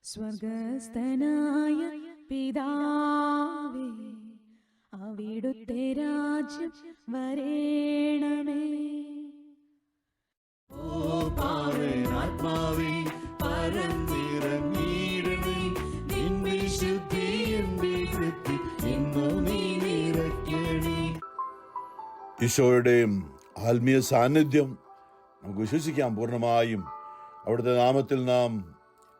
സ്വർഗസ്ഥനായ പിതാവേ, അവിടുത്തെ രാജ്യം വരേണമേ. ആത്മാവേ പരന്നിറങ്ങിയിടണേ, നിൻ വിശുദ്ധി എന്റെ വൃത്തി ഇന്നു നീ നിറയ്ക്കണേ. ഈശോയുടെയും ആത്മീയ സാന്നിധ്യം നമുക്ക് വിശ്വസിക്കാം പൂർണ്ണമായും. അവിടുത്തെ നാമത്തിൽ നാം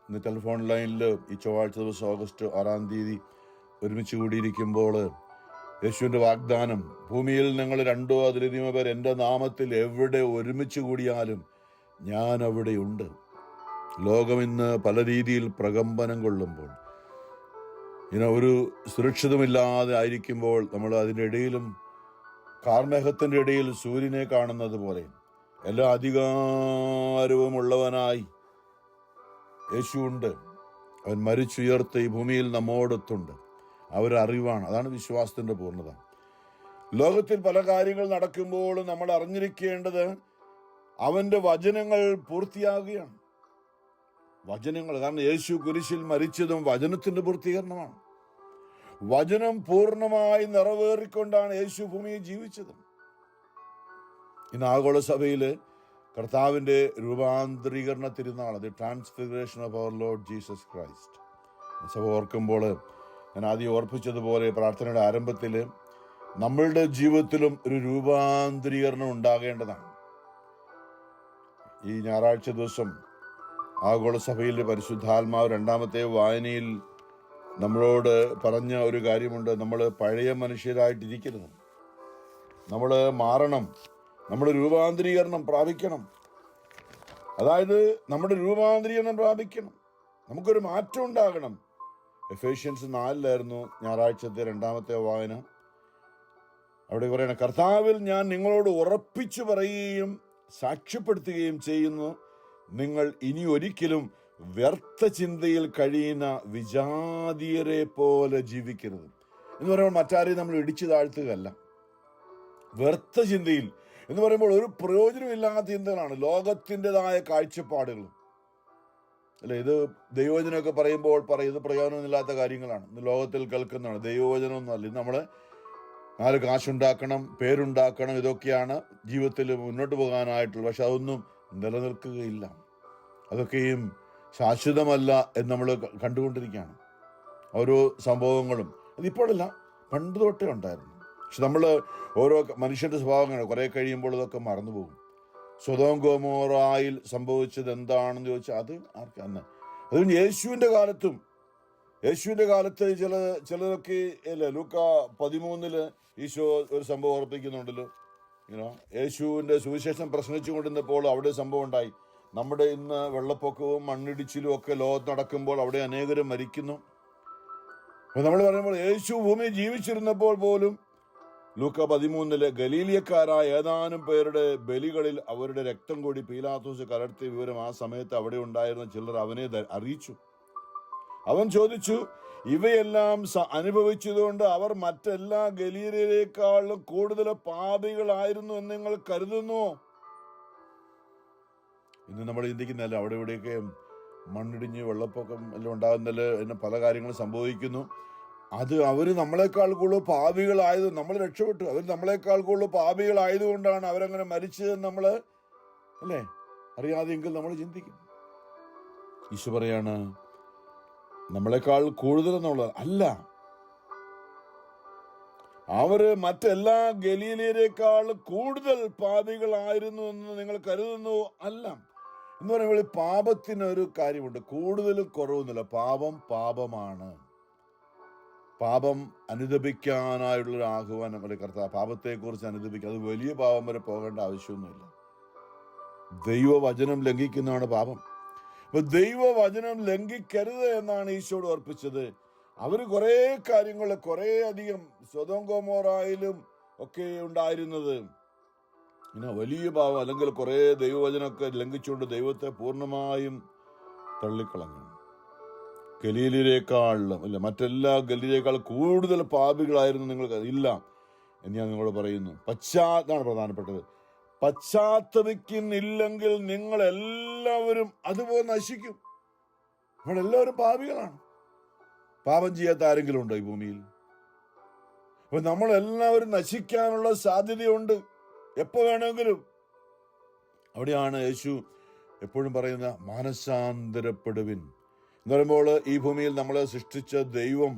ഇന്ന് ടെലിഫോൺ ലൈനിൽ ഈ ചൊവ്വാഴ്ച ദിവസം ഓഗസ്റ്റ് 6 ഒരുമിച്ച് കൂടിയിരിക്കുമ്പോൾ യേശുവിൻ്റെ വാഗ്ദാനം, ഭൂമിയിൽ നിങ്ങൾ 2 അതിലധികം പേർ എൻ്റെ നാമത്തിൽ എവിടെ ഒരുമിച്ച് കൂടിയാലും ഞാൻ അവിടെയുണ്ട്. ലോകം ഇന്ന് പല രീതിയിൽ പ്രകമ്പനം കൊള്ളുമ്പോൾ, ഒരു സുരക്ഷിതമില്ലാതെ ആയിരിക്കുമ്പോൾ നമ്മൾ അതിൻ്റെ ഇടയിലും കാർമേഘത്തിൻ്റെ ഇടയിൽ സൂര്യനെ കാണുന്നത് പോലെ എല്ലാ അധികാരവും ഉള്ളവനായി യേശുവുണ്ട്. അവൻ മരിച്ചുയർത്ത് ഈ ഭൂമിയിൽ നമ്മോടൊത്തുണ്ട്. അവരറിവാണ്. അതാണ് വിശ്വാസത്തിൻ്റെ പൂർണ്ണത. ലോകത്തിൽ പല കാര്യങ്ങൾ നടക്കുമ്പോഴും നമ്മൾ അറിഞ്ഞിരിക്കേണ്ടത് അവൻ്റെ വചനങ്ങൾ പൂർത്തിയാകുകയാണ്. വചനങ്ങൾ, കാരണം യേശു കുരിശിൽ മരിച്ചതും വചനത്തിൻ്റെ പൂർത്തീകരണമാണ്. വചനം പൂർണ്ണമായി നിറവേറിക്കൊണ്ടാണ് യേശു ഭൂമിയിൽ ജീവിച്ചത്. ഇന്ന് ആഗോള സഭയിൽ കർത്താവിൻ്റെ രൂപാന്തരീകരണ തിരുനാൾ, the transfiguration of our Lord Jesus Christ. സഭ ഓർക്കുമ്പോൾ ഞാൻ ആദ്യം ഓർപ്പിച്ചതുപോലെ പ്രാർത്ഥനയുടെ ആരംഭത്തിൽ നമ്മളുടെ ജീവിതത്തിലും ഒരു രൂപാന്തരീകരണം ഉണ്ടാകേണ്ടതാണ്. ഈ ഞായറാഴ്ച ദിവസം ആഗോള സഭയിലെ പരിശുദ്ധാത്മാവ് 2ാമത്തെ വായനയിൽ നമ്മളോട് പറഞ്ഞ ഒരു കാര്യമുണ്ട്. നമ്മൾ പഴയ മനുഷ്യരായിട്ടിരിക്കരുത്, നമ്മൾ മാറണം, നമ്മൾ രൂപാന്തരീകരണം പ്രാപിക്കണം. അതായത് നമ്മുടെ രൂപാന്തരീകരണം പ്രാപിക്കണം, നമുക്കൊരു മാറ്റം ഉണ്ടാകണം. എഫേഷ്യൻസ് 4 ഞായറാഴ്ചത്തെ 2ാമത്തെ വായന. അവിടെ പറയണം, കർത്താവിൽ ഞാൻ നിങ്ങളോട് ഉറപ്പിച്ചു പറയുകയും സാക്ഷ്യപ്പെടുത്തുകയും ചെയ്യുന്നു, നിങ്ങൾ ഇനി ഒരിക്കലും വ്യർത്ഥ ചിന്തയിൽ കഴിയുന്ന വിജാതീയരെ പോലെ ജീവിക്കരുത്. എന്ന് പറയുമ്പോൾ മറ്റാരെയും നമ്മൾ ഇടിച്ചു താഴ്ത്തുകയല്ല. വ്യർത്ഥ ചിന്തയിൽ എന്ന് പറയുമ്പോൾ ഒരു പ്രയോജനമില്ലാത്ത ചിന്തകളാണ്, ലോകത്തിൻ്റെതായ കാഴ്ചപ്പാടുകൾ അല്ലെ. ഇത് ദൈവവചനമൊക്കെ പറയുമ്പോൾ ഇത് പ്രയോജനമില്ലാത്ത കാര്യങ്ങളാണ്. ഇന്ന് ലോകത്തിൽ കേൾക്കുന്നതാണ്. ദൈവവചനമൊന്നുമല്ല. ഇത് നമ്മൾ 4 കാശുണ്ടാക്കണം, പേരുണ്ടാക്കണം, ഇതൊക്കെയാണ് ജീവിതത്തിൽ മുന്നോട്ട് പോകാനായിട്ടുള്ളത്. പക്ഷെ അതൊന്നും നിലനിൽക്കുകയില്ല. അതൊക്കെയും ശാശ്വതമല്ല എന്ന് നമ്മൾ കണ്ടുകൊണ്ടിരിക്കുകയാണ്. ഓരോ സംഭവങ്ങളും അതിപ്പോഴല്ല, പണ്ട് തൊട്ടേ ഉണ്ടായിരുന്നു. പക്ഷെ നമ്മൾ ഓരോ മനുഷ്യൻ്റെ സ്വഭാവങ്ങൾ കുറേ കഴിയുമ്പോൾ ഇതൊക്കെ മറന്നുപോകും. സൊദോം ഗൊമോറയിൽ സംഭവിച്ചത് എന്താണെന്ന് ചോദിച്ചാൽ അത് ആർക്കാണ്? അതും യേശുവിൻ്റെ കാലത്ത് ചിലരൊക്കെ അല്ലേ. ലൂക്ക 13 ഈശോ ഒരു സംഭവം ഓർപ്പിക്കുന്നുണ്ടല്ലോ. യേശുവിൻ്റെ സുവിശേഷം പ്രസംഗിച്ചു കൊണ്ടിരുന്നപ്പോൾ അവിടെ സംഭവം ഉണ്ടായി. നമ്മുടെ ഇന്ന് വെള്ളപ്പൊക്കവും മണ്ണിടിച്ചിലും ഒക്കെ ലോകത്ത് നടക്കുമ്പോൾ അവിടെ അനേകരും മരിക്കുന്നു. അപ്പോൾ നമ്മൾ പറയുമ്പോൾ യേശു ഭൂമി ജീവിച്ചിരുന്നപ്പോൾ പോലും ലൂക്ക 13 ഗലീലിയക്കാരായ ഏതാനും പേരുടെ ബലികളിൽ അവരുടെ രക്തം കൂടി പീലാത്തോസ് കലർത്തിയ വിവരം ആ സമയത്ത് അവിടെ ഉണ്ടായിരുന്ന ചിലർ അവനെ അറിയിച്ചു. അവൻ ചോദിച്ചു, ഇവയെല്ലാം അനുഭവിച്ചതുകൊണ്ട് അവർ മറ്റെല്ലാ ഗലീലിയരെക്കാളും കൂടുതൽ പാപികളായിരുന്നു എന്ന് നിങ്ങൾ കരുതുന്നു? ഇന്ന് നമ്മൾ ചിന്തിക്കുന്നതല്ല, അവിടെ ഇവിടെയൊക്കെ മണ്ണിടിഞ്ഞ് വെള്ളപ്പൊക്കം എല്ലാം ഉണ്ടാകുന്നതിൽ എന്നെ പല കാര്യങ്ങളും സംഭവിക്കുന്നു. അത് അവർ നമ്മളെക്കാൾ കൂടുതൽ പാപികളായത്, നമ്മൾ രക്ഷപ്പെട്ടു, അവർ നമ്മളെക്കാൾ കൂടുതൽ പാപികളായതുകൊണ്ടാണ് അവരങ്ങനെ മരിച്ചതെന്ന് നമ്മൾ അല്ലേ അറിയാതെങ്കിൽ നമ്മൾ ചിന്തിക്കും. ഈശോ പറയാണ്, നമ്മളെക്കാൾ കൂടുതൽ എന്നുള്ളത് അല്ല, അവര് മറ്റെല്ലാ ഗലീലിയരെക്കാൾ കൂടുതൽ പാപികളായിരുന്നു എന്ന് നിങ്ങൾ കരുതുന്നു അല്ല. എന്ന് പറയുമ്പോൾ പാപത്തിനൊരു കാര്യമുണ്ട്, കൂടുതലും കുറവൊന്നുമില്ല. പാപമാണ്. പാപം അനുദപിക്കാനായുള്ളൊരു ആഹ്വാനം അല്ലെ കർത്താവ്. പാപത്തെക്കുറിച്ച് അനുദപിക്കുക, അത് വലിയ പാപം വരെ പോകേണ്ട ആവശ്യമൊന്നുമില്ല. ദൈവവചനം ലംഘിക്കുന്നതാണ് പാപം. അപ്പൊ ദൈവവചനം ലംഘിക്കരുത് എന്നാണ് ഈശോട് ഓർപ്പിച്ചത്. അവര് കുറെ കാര്യങ്ങൾ, കുറെ അധികം സൊദോം ഗൊമോറയിലും ഒക്കെ ഉണ്ടായിരുന്നത് വലിയ പാവം, അല്ലെങ്കിൽ കുറെ ദൈവവചനമൊക്കെ ലംഘിച്ചുകൊണ്ട് ദൈവത്തെ പൂർണ്ണമായും തള്ളിക്കളഞ്ഞു. ഗലീലിയരെക്കാളും അല്ലെ മറ്റെല്ലാ ഗലീലിയേക്കാൾ കൂടുതൽ പാപികളായിരുന്നു നിങ്ങൾക്ക് ഇല്ല എന്ന് ഞാൻ നിങ്ങളോട് പറയുന്നു. ഇതാണ് പ്രധാനപ്പെട്ടത്. പശ്ചാത്തപിക്കുന്നില്ലെങ്കിൽ നിങ്ങൾ എല്ലാവരും അതുപോലെ നശിക്കും. നമ്മളെല്ലാവരും പാപികളാണ്. പാപം ചെയ്യാത്ത ആരെങ്കിലും ഉണ്ടോ ഈ ഭൂമിയിൽ? അപ്പൊ നമ്മളെല്ലാവരും നശിക്കാനുള്ള സാധ്യതയുണ്ട് എപ്പോ വേണമെങ്കിലും. അവിടെയാണ് യേശു എപ്പോഴും പറയുന്ന മാനസാന്തരപ്പെടുവിൻ എന്ന് പറയുമ്പോൾ, ഈ ഭൂമിയിൽ നമ്മളെ സൃഷ്ടിച്ച ദൈവം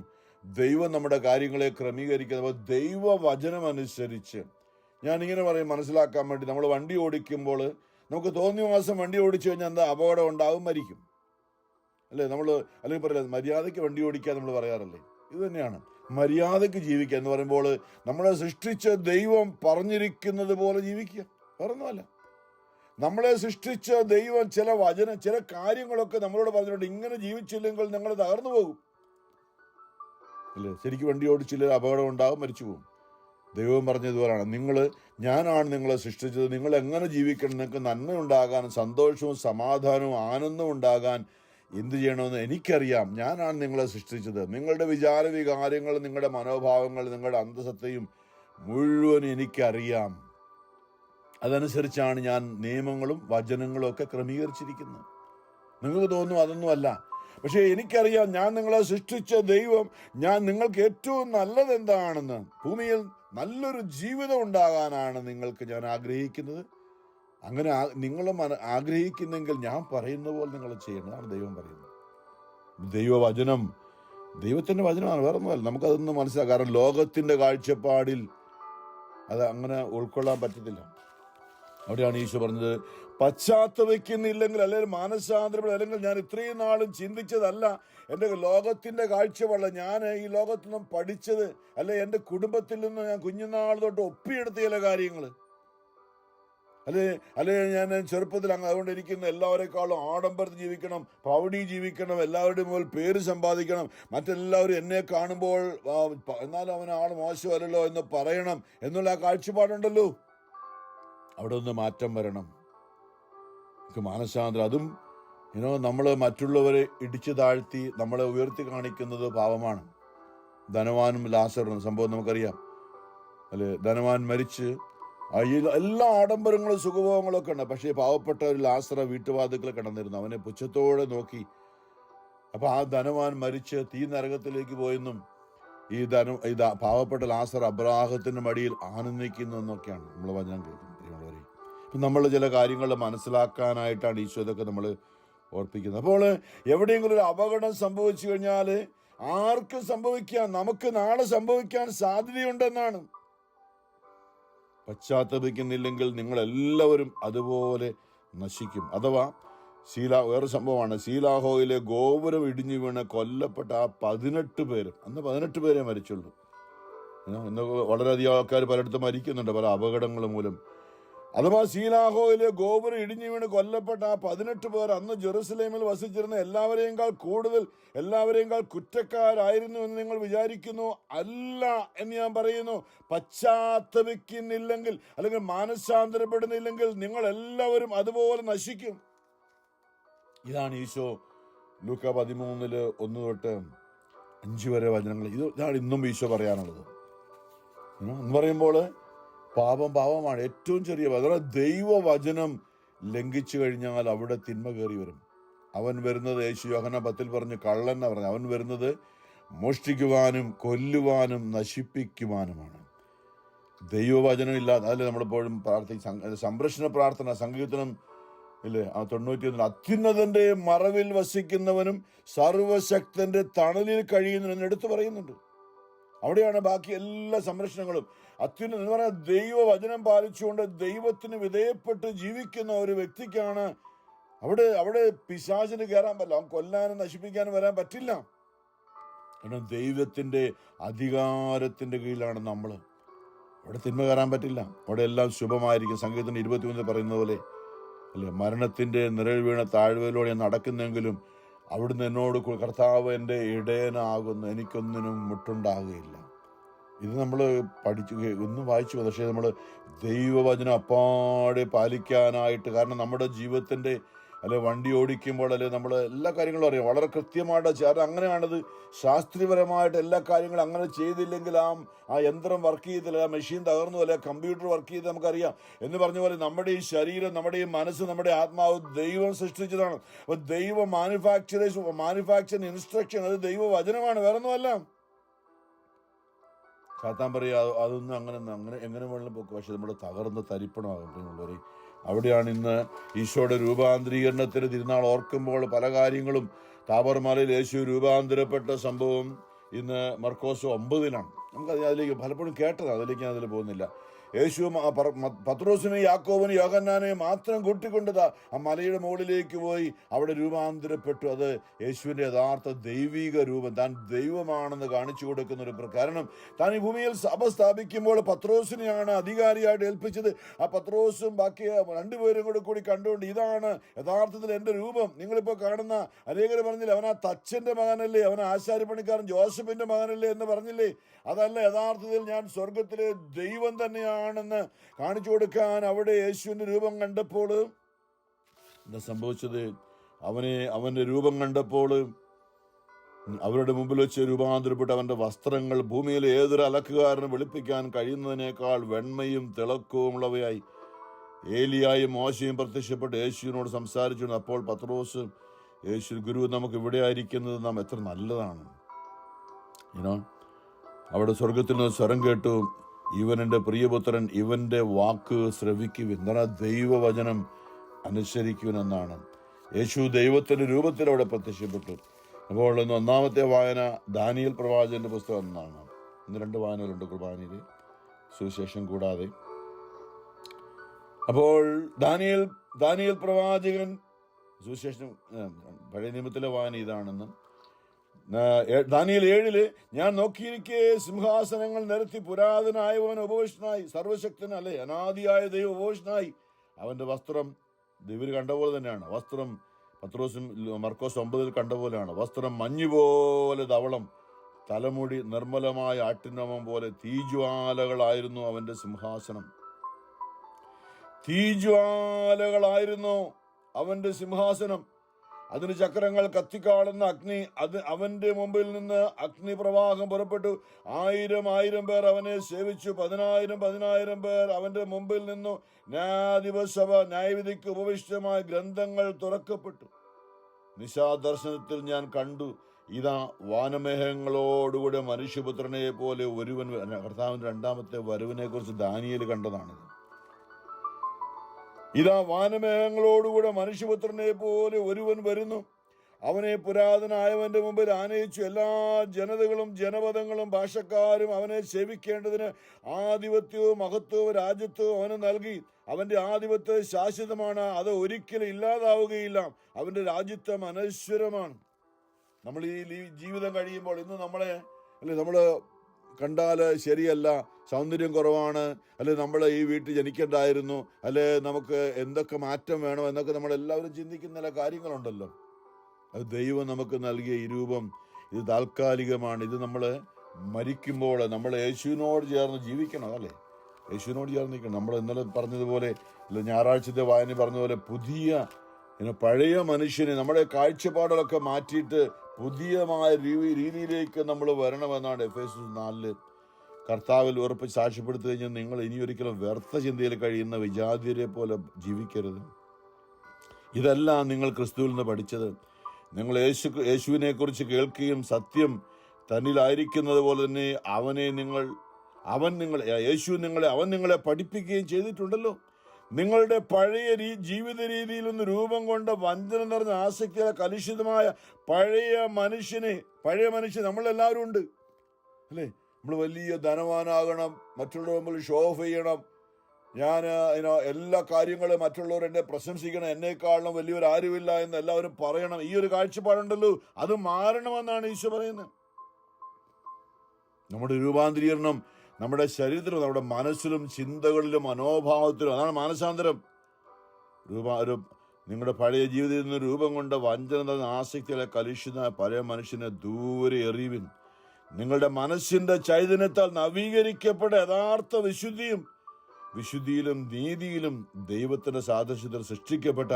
നമ്മുടെ കാര്യങ്ങളെ ക്രമീകരിക്കുന്നത് ദൈവവചനമനുസരിച്ച്. ഞാനിങ്ങനെ പറയും മനസ്സിലാക്കാൻ വേണ്ടി, നമ്മൾ വണ്ടി ഓടിക്കുമ്പോൾ നമുക്ക് തോന്നിയ മാസം വണ്ടി ഓടിച്ചു കഴിഞ്ഞാൽ എന്താ അപകടം ഉണ്ടാവും, മരിക്കും അല്ലേ? നമ്മൾ അല്ലെങ്കിൽ പറയില്ല മര്യാദയ്ക്ക് വണ്ടി ഓടിക്കാൻ നമ്മൾ പറയാറില്ലേ? ഇത് തന്നെയാണ് മര്യാദയ്ക്ക് ജീവിക്കുക എന്ന് പറയുമ്പോൾ, നമ്മളെ സൃഷ്ടിച്ച ദൈവം പറഞ്ഞിരിക്കുന്നത് പോലെ ജീവിക്കുക, പറഞ്ഞല്ല. നമ്മളെ സൃഷ്ടിച്ച ദൈവം ചില കാര്യങ്ങളൊക്കെ നമ്മളോട് പറഞ്ഞിട്ടുണ്ട്, ഇങ്ങനെ ജീവിച്ചില്ലെങ്കിൽ ഞങ്ങൾ തകർന്നു പോകും അല്ലേ? ശരിക്കും വണ്ടി ഓടിച്ചില്ല അപകടം ഉണ്ടാകും, മരിച്ചു പോകും. ദൈവം പറഞ്ഞതുപോലെയാണ്, ഞാനാണ് നിങ്ങളെ സൃഷ്ടിച്ചത്, നിങ്ങൾ എങ്ങനെ ജീവിക്കണം, നിങ്ങൾക്ക് നന്മയുണ്ടാകാൻ, സന്തോഷവും സമാധാനവും ആനന്ദവും ഉണ്ടാകാൻ എന്ത് ചെയ്യണമെന്ന് എനിക്കറിയാം. ഞാനാണ് നിങ്ങളെ സൃഷ്ടിച്ചത്. നിങ്ങളുടെ വിചാര വികാരങ്ങൾ, നിങ്ങളുടെ മനോഭാവങ്ങൾ, നിങ്ങളുടെ അന്തസത്തയും മുഴുവൻ എനിക്കറിയാം. അതനുസരിച്ചാണ് ഞാൻ നിയമങ്ങളും വചനങ്ങളും ഒക്കെ ക്രമീകരിച്ചിരിക്കുന്നത്. നിങ്ങൾക്ക് തോന്നും അതൊന്നുമല്ല, പക്ഷെ എനിക്കറിയാം ഞാൻ നിങ്ങളെ സൃഷ്ടിച്ച ദൈവം, നിങ്ങൾക്ക് ഏറ്റവും നല്ലത് എന്താണെന്ന്, ഭൂമിയിൽ നല്ലൊരു ജീവിതം ഉണ്ടാകാനാണ് നിങ്ങൾക്ക് ഞാൻ ആഗ്രഹിക്കുന്നത്. അങ്ങനെ നിങ്ങളും ആഗ്രഹിക്കുന്നെങ്കിൽ ഞാൻ പറയുന്ന പോലെ നിങ്ങൾ ചെയ്യണമെന്നാണ് ദൈവം പറയുന്നത്. ദൈവവചനം ദൈവത്തിൻ്റെ വചനമാണ്, വേറെ ഒന്നുമല്ല. നമുക്കതൊന്നും മനസ്സിലാക്കാം. കാരണം ലോകത്തിൻ്റെ കാഴ്ചപ്പാടിൽ അത് അങ്ങനെ ഉൾക്കൊള്ളാൻ പറ്റത്തില്ല. അവിടെയാണ് ഈശോ പറഞ്ഞത്, പശ്ചാത്തപിക്കുന്നില്ലെങ്കിൽ അല്ലെങ്കിൽ മാനസാന്തരം, അല്ലെങ്കിൽ ഞാൻ ഇത്രയും നാളും ചിന്തിച്ചതല്ല, എൻ്റെ ലോകത്തിൻ്റെ കാഴ്ചപ്പാടല്ല, ഞാൻ ഈ ലോകത്തിൽ നിന്നും പഠിച്ചത്, അല്ലെ എൻ്റെ കുടുംബത്തിൽ നിന്ന് ഞാൻ കുഞ്ഞുനാൾ തൊട്ട് ഒപ്പിയെടുത്ത ചില കാര്യങ്ങൾ, അല്ലെ ഞാൻ ചെറുപ്പത്തിൽ അതുകൊണ്ട് എനിക്കിന്ന് എല്ലാവരെക്കാളും ആഡംബരത്തിൽ ജീവിക്കണം, പ്രൗഢി ജീവിക്കണം, എല്ലാവരുടെയും മുതൽ പേര് സമ്പാദിക്കണം, മറ്റെല്ലാവരും എന്നെ കാണുമ്പോൾ എന്നാലും അവൻ ആൾ മോശമല്ലല്ലോ എന്ന് പറയണം എന്നുള്ള ആ കാഴ്ചപ്പാടുണ്ടല്ലോ. അവിടെ ഒന്ന് മാറ്റം വരണം. മാനസാന്തരം, അതും നമ്മൾ മറ്റുള്ളവരെ ഇടിച്ചു താഴ്ത്തി നമ്മളെ ഉയർത്തി കാണിക്കുന്നത് പാപമാണ്. ധനവാനും ലാസറും സംഭവം നമുക്കറിയാം അല്ലെ? ധനവാൻ മരിച്ച് എല്ലാ ആഡംബരങ്ങളും സുഖഭോഗങ്ങളും ഒക്കെ ഉണ്ട്, പക്ഷേ പാവപ്പെട്ട ഒരു ലാസറ വീട്ടുവാതിക്കൽ കിടന്നിരുന്നു, അവനെ പുച്ഛത്തോടെ നോക്കി. അപ്പൊ ആ ധനവാൻ മരിച്ച് തീ നരകത്തിലേക്ക് പോയെന്നും ഈ പാവപ്പെട്ട ലാസർ അബ്രാഹത്തിന്റെ മടിയിൽ ആനന്ദിക്കുന്നു എന്നൊക്കെയാണ് നമ്മൾ വചനം കേൾക്കുന്നത്. നമ്മൾ ചില കാര്യങ്ങൾ മനസ്സിലാക്കാനായിട്ടാണ് ഈശോ ഇതൊക്കെ നമ്മൾ ഓർപ്പിക്കുന്നത്. അപ്പോൾ എവിടെയെങ്കിലും ഒരു അപകടം സംഭവിച്ചു കഴിഞ്ഞാൽ ആർക്കും സംഭവിക്കാം, നമുക്ക് നാളെ സംഭവിക്കാൻ സാധ്യതയുണ്ടെന്നാണ്. പശ്ചാത്തപിക്കുന്നില്ലെങ്കിൽ നിങ്ങളെല്ലാവരും അതുപോലെ നശിക്കും. അഥവാ വേറെ സംഭവമാണ്, ശീലാഹോയിലെ ഗോപുരം ഇടിഞ്ഞു വീണ് കൊല്ലപ്പെട്ട ആ 18 പേര്, അന്ന് 18 പേരെ മരിച്ചുള്ളൂ. ഇന്ന് വളരെയധികം ആൾക്കാർ പലയിടത്തും മരിക്കുന്നുണ്ട് പല അപകടങ്ങൾ മൂലം. അഥവാ ശീലാഹോയിലെ ഗോപുരം ഇടിഞ്ഞു വീണ് കൊല്ലപ്പെട്ട ആ 18 പേർ അന്ന് ജെറുസലേമിൽ വസിച്ചിരുന്ന എല്ലാവരെയും കുറ്റക്കാരായിരുന്നു എന്ന് നിങ്ങൾ വിചാരിക്കുന്നു. അല്ല എന്ന് ഞാൻ പറയുന്നു. പശ്ചാത്തപിക്കുന്നില്ലെങ്കിൽ അല്ലെങ്കിൽ മാനസാന്തരപ്പെടുന്നില്ലെങ്കിൽ നിങ്ങൾ എല്ലാവരും അതുപോലെ നശിക്കും. ഇതാണ് ഈശോ ലൂക്ക 13:1 തൊട്ട് 5 വരെ വചനങ്ങൾ. ഇതാണ് ഇന്നും ഈശോ പറയാനുള്ളത്. എന്ന് പറയുമ്പോൾ പാപമാണ് ഏറ്റവും ചെറിയ. അതാണ് ദൈവവചനം ലംഘിച്ചു കഴിഞ്ഞാൽ അവിടെ തിന്മ കയറി വരും. അവൻ വരുന്നത്, യേശു യോഹന്നാൻ 10 പറഞ്ഞു, കള്ളെന്നാ പറഞ്ഞു, അവൻ വരുന്നത് മോഷ്ടിക്കുവാനും കൊല്ലുവാനും നശിപ്പിക്കുവാനുമാണ്. ദൈവവചനം ഇല്ലാതെ, അതല്ലേ നമ്മളെപ്പോഴും സംരക്ഷണ പ്രാർത്ഥന സങ്കീർത്തനം ഇല്ലേ, ആ 91 അത്യുന്നതന്റെ മറവിൽ വസിക്കുന്നവനും സർവശക്തന്റെ തണലിൽ കഴിയുന്നവനും എടുത്തു പറയുന്നുണ്ട്. അവിടെയാണ് ബാക്കി എല്ലാ സംരക്ഷണങ്ങളും. അത്യുന്നതൻ എന്ന് പറഞ്ഞാൽ ദൈവവചനം പാലിച്ചുകൊണ്ട് ദൈവത്തിന് വിധേയപ്പെട്ട് ജീവിക്കുന്ന ഒരു വ്യക്തിക്കാണ് അവിടെ പിശാചിന് കയറാൻ പറ്റില്ല, അവൻ കൊല്ലാനും നശിപ്പിക്കാനും വരാൻ പറ്റില്ല. കാരണം ദൈവത്തിന്റെ അധികാരത്തിന്റെ കീഴിലാണ് നമ്മൾ. അവിടെ തിന്മ കയറാൻ പറ്റില്ല, അവിടെ എല്ലാം ശുഭമായിരിക്കും. സങ്കീർത്തനം 23 പറയുന്ന പോലെ അല്ലെ, മരണത്തിന്റെ നിഴൽ വീണ താഴ്വരയിലൂടെ ഞാൻ നടക്കുന്നെങ്കിലും അവിടുന്ന് എന്നോട് കർത്താവ് എൻ്റെ ഇടയനാകുന്നു, എനിക്കൊന്നിനും മുട്ടുണ്ടാകുകയില്ല. ഇത് നമ്മൾ ഒന്നും വായിച്ചു, പക്ഷേ നമ്മൾ ദൈവവചനം അപ്പാടെ പാലിക്കാനായിട്ട്, കാരണം നമ്മുടെ ജീവിതത്തിൻ്റെ അല്ലെ വണ്ടി ഓടിക്കുമ്പോൾ അല്ലെ നമ്മൾ എല്ലാ കാര്യങ്ങളും അറിയാം, വളരെ കൃത്യമായിട്ട് ചെയ്യാറ്. അങ്ങനെയാണത് ശാസ്ത്രീയപരമായിട്ട് എല്ലാ കാര്യങ്ങളും അങ്ങനെ ചെയ്തില്ലെങ്കിൽ ആ യന്ത്രം വർക്ക് ചെയ്തില്ല, ആ മെഷീൻ തകർന്നു, അല്ലെ കമ്പ്യൂട്ടർ വർക്ക് ചെയ്ത് നമുക്കറിയാം. എന്ന് പറഞ്ഞ പോലെ നമ്മുടെ ഈ ശരീരം, നമ്മുടെ ഈ മനസ്സ്, നമ്മുടെ ആത്മാവ് ദൈവം സൃഷ്ടിച്ചതാണ്. അപ്പൊ ദൈവ മാനുഫാക്ചറിങ് ഇൻസ്ട്രക്ഷൻ അത് ദൈവവചനമാണ്, വേറൊന്നുമല്ല. സാത്താൻ പറയുക അതൊന്നും അങ്ങനെ എങ്ങനെ വേണമെങ്കിലും പോക്കും, പക്ഷെ നമ്മുടെ തകർന്ന് തരിപ്പണമാകും പ്രിയമുള്ളവരെ. അവിടെയാണ് ഇന്ന് ഈശോയുടെ രൂപാന്തരീകരണത്തിന് തിരുനാൾ ഓർക്കുമ്പോൾ പല കാര്യങ്ങളും. താബോർ മലയിൽ യേശു രൂപാന്തരപ്പെട്ട സംഭവം ഇന്ന് മർക്കോസ് 9-ലാണ്. നമുക്ക് അതിലേക്ക് പലപ്പോഴും കേട്ടതാണ്, അതിലേക്ക് ഞാൻ അതിൽ പോകുന്നില്ല. യേശു പത്രോസിനെയും യാക്കോബിനെയും യോഹന്നാനെയും മാത്രം കൂട്ടിക്കൊണ്ടതാ ആ മലയുടെ മുകളിലേക്ക് പോയി അവിടെ രൂപാന്തരപ്പെട്ടു. അത് യേശുവിൻ്റെ യഥാർത്ഥ ദൈവിക രൂപം, താൻ ദൈവമാണെന്ന് കാണിച്ചു കൊടുക്കുന്ന ഒരു കാരണം. താൻ ഈ ഭൂമിയിൽ സഭ സ്ഥാപിക്കുമ്പോൾ പത്രോസിനെയാണ് അധികാരിയായിട്ട് ഏൽപ്പിച്ചത്. ആ പത്രോസും ബാക്കി 2 പേരും കൂടി കണ്ടുകൊണ്ട് ഇതാണ് യഥാർത്ഥത്തിൽ എൻ്റെ രൂപം. നിങ്ങളിപ്പോൾ കാണുന്ന അനേകർ പറഞ്ഞില്ലേ, അവൻ ആ തച്ചൻ്റെ മകനല്ലേ, അവൻ ആശാരിപ്പണിക്കാരൻ ജോസഫിൻ്റെ മകനല്ലേ എന്ന് പറഞ്ഞില്ലേ. അതല്ല, യഥാർത്ഥത്തിൽ ഞാൻ സ്വർഗത്തിലെ ദൈവം തന്നെയാണെന്ന് കാണിച്ചു കൊടുക്കാൻ അവിടെ യേശുവിൻ്റെ രൂപം കണ്ടപ്പോൾ എന്താ സംഭവിച്ചത്? അവൻ്റെ രൂപം കണ്ടപ്പോൾ അവരുടെ മുമ്പിൽ വെച്ച് രൂപാന്തരപ്പെട്ട് അവൻ്റെ വസ്ത്രങ്ങൾ ഭൂമിയിലെ ഏതൊരു അലക്കുകാരനും വെളുപ്പിക്കാൻ കഴിയുന്നതിനേക്കാൾ വെണ്മയും തിളക്കവും ഉള്ളവയായി. ഏലിയായും മോശയും പ്രത്യക്ഷപ്പെട്ട് യേശുവിനോട് സംസാരിച്ചു. അപ്പോൾ പത്രോസ്, യേശു ഗുരു, നമുക്ക് ഇവിടെ ആയിരിക്കുന്നത് നാം എത്ര നല്ലതാണ്. അവിടെ സ്വർഗത്തിൽ നിന്ന് സ്വരം കേട്ടു, ഇവൻ എൻ്റെ പ്രിയപുത്രൻ, ഇവൻ്റെ വാക്ക് ശ്രവിക്കുവിൻ. എന്താണ്? ദൈവവചനം അനുസരിക്കുവനെന്നാണ്. യേശു ദൈവത്തിൻ്റെ രൂപത്തിൽ അവിടെ പ്രത്യക്ഷപ്പെട്ടു. അപ്പോൾ ഇന്ന് 1-ാമത്തെ വായന ദാനിയേൽ പ്രവാചകന്റെ പുസ്തകം എന്നാണ്. ഇന്ന് 2 വായനകളുണ്ട് കുർബാനയിൽ, സുവിശേഷം കൂടാതെ. അപ്പോൾ ദാനിയേൽ പ്രവാചകൻ, സുവിശേഷം പഴയ നിയമത്തിലെ വായന ഇതാണെന്ന്. ദാനിയേൽ 7 ഞാൻ നോക്കിയിരിക്കെ സിംഹാസനങ്ങൾ നിരത്തി പുരാതനായവൻ ഉപവിഷ്ടനായി, സർവശക്തൻ അല്ലെ അനാദിയായ ദൈവം ഉപവിഷ്ടനായി. അവന്റെ വസ്ത്രം ഇവർ കണ്ട പോലെ തന്നെയാണ്. വസ്ത്രം മർക്കോസ് 9 കണ്ട പോലെയാണ്. വസ്ത്രം മഞ്ഞുപോലെ ധവളം, തലമുടി നിർമ്മലമായ ആട്ടിൻരോമം പോലെ. തീജ്വാലകളായിരുന്നു അവന്റെ സിംഹാസനം. തീജ്വാലകളായിരുന്നു അവന്റെ സിംഹാസനം. അതിന് ചക്രങ്ങൾ, കത്തിക്കാളുന്ന അഗ്നി. അവന്റെ മുമ്പിൽ നിന്ന് അഗ്നിപ്രവാഹം പുറപ്പെട്ടു. 1000 പേർ അവനെ സേവിച്ചു. 10,000 പേർ അവന്റെ മുമ്പിൽ നിന്നു. ന്യായാധിപസഭ ന്യായവിധിക്ക് ഉപവിഷ്ടമായ ഗ്രന്ഥങ്ങൾ തുറക്കപ്പെട്ടു. നിശാദർശനത്തിൽ ഞാൻ കണ്ടു, ഇതാ വാനമേഘങ്ങളോടുകൂടെ മനുഷ്യപുത്രനെ പോലെ ഒരുവൻ. കർത്താവിന്റെ 2-ാമത്തെ വരവിനെ കുറിച്ച് ദാനിയേൽ കണ്ടതാണിത്. ഇതാ വാനമേഘങ്ങളോടുകൂടെ മനുഷ്യപുത്രനെ പോലെ ഒരുവൻ വരുന്നു. അവനെ പുരാതനായവന്റെ മുമ്പിൽ ആനയിച്ചു. എല്ലാ ജനതകളും ജനപദങ്ങളും ഭാഷക്കാരും അവനെ സേവിക്കേണ്ടതിന് ആധിപത്യവും മഹത്വവും രാജ്യത്വവും അവന് നൽകി. അവന്റെ ആധിപത്യം ശാശ്വതമാണ്, അത് ഒരിക്കലും ഇല്ലാതാവുകയില്ല. അവന്റെ രാജ്യത്വം അനശ്വരമാണ്. നമ്മൾ ഈ ജീവിതം കഴിയുമ്പോൾ ഇന്ന് നമ്മൾ കണ്ടാൽ ശരിയല്ല, സൗന്ദര്യം കുറവാണ്, അല്ലെ നമ്മൾ ഈ വീട്ടിൽ ജനിക്കേണ്ടായിരുന്നു, അല്ലെ നമുക്ക് എന്തൊക്കെ മാറ്റം വേണം എന്നൊക്കെ നമ്മളെല്ലാവരും ചിന്തിക്കുന്ന ചില കാര്യങ്ങളുണ്ടല്ലോ. അത് ദൈവം നമുക്ക് നൽകിയ ഈ രൂപം, ഇത് താൽക്കാലികമാണ്. ഇത് നമ്മൾ മരിക്കുമ്പോൾ നമ്മൾ യേശുവിനോട് ചേർന്ന് ജീവിക്കണം, അല്ലേ? യേശുവിനോട് ചേർന്ന് നിൽക്കണം. നമ്മൾ ഇന്നലെ പറഞ്ഞതുപോലെ, ഞായറാഴ്ചത്തെ വായന പറഞ്ഞതുപോലെ, പഴയ മനുഷ്യനെ നമ്മുടെ കാഴ്ചപ്പാടുകളൊക്കെ മാറ്റിയിട്ട് പുതിയമായ രീതിയിലേക്ക് നമ്മൾ വരണമെന്നാണ് എഫേസ്യർ 4 കർത്താവിൽ ഉറപ്പ് സാക്ഷ്യപ്പെടുത്തി കഴിഞ്ഞാൽ നിങ്ങൾ ഇനിയൊരിക്കലും വ്യർത്ഥ ചിന്തയിൽ കഴിയുന്ന വിജാതിയരെ പോലെ ജീവിക്കരുത്. ഇതെല്ലാം നിങ്ങൾ ക്രിസ്തുവിൽ നിന്ന് പഠിച്ചത്. നിങ്ങൾ യേശുവിനെ കുറിച്ച് കേൾക്കുകയും സത്യം തന്നിലായിരിക്കുന്നത് പോലെ തന്നെ അവൻ നിങ്ങളെ പഠിപ്പിക്കുകയും ചെയ്തിട്ടുണ്ടല്ലോ. നിങ്ങളുടെ പഴയ ജീവിത രീതിയിൽ നിന്ന് രൂപം കൊണ്ട വഞ്ചന നിറഞ്ഞ ആസക്തിയായ കലുഷിതമായ പഴയ മനുഷ്യൻ നമ്മളെല്ലാവരും ഉണ്ട്, അല്ലേ? നമ്മൾ വലിയ ധനവാനാകണം, മറ്റുള്ളവർ മുമ്പിൽ ഷോ ഓഫ് ചെയ്യണം, ഞാൻ എല്ലാ കാര്യങ്ങളും മറ്റുള്ളവർ എന്നെ പ്രശംസിക്കണം, എന്നെക്കാളും വലിയൊരു ആരുമില്ല എന്ന് എല്ലാവരും പറയണം. ഈ ഒരു കാഴ്ചപ്പാടുണ്ടല്ലോ, അത് മാറണമെന്നാണ് ഈശോ പറയുന്നത്. നമ്മുടെ രൂപാന്തരീകരണം നമ്മുടെ ശരീരത്തിലും നമ്മുടെ മനസ്സിലും ചിന്തകളിലും മനോഭാവത്തിലും, അതാണ് മാനസാന്തരം. നിങ്ങളുടെ പഴയ ജീവിതത്തിൽ നിന്ന് രൂപം കൊണ്ട വഞ്ചന ആസക്തികളെ കലുഷിത പഴയ മനുഷ്യനെ ദൂരെ എറിയുവിൻ. നിങ്ങളുടെ മനസ്സിന്റെ ചൈതന്യത്താൽ നവീകരിക്കപ്പെട്ട യഥാർത്ഥ വിശുദ്ധിയിലും നീതിയിലും ദൈവത്തിന്റെ സാദൃശ്യത്തിൽ സൃഷ്ടിക്കപ്പെട്ട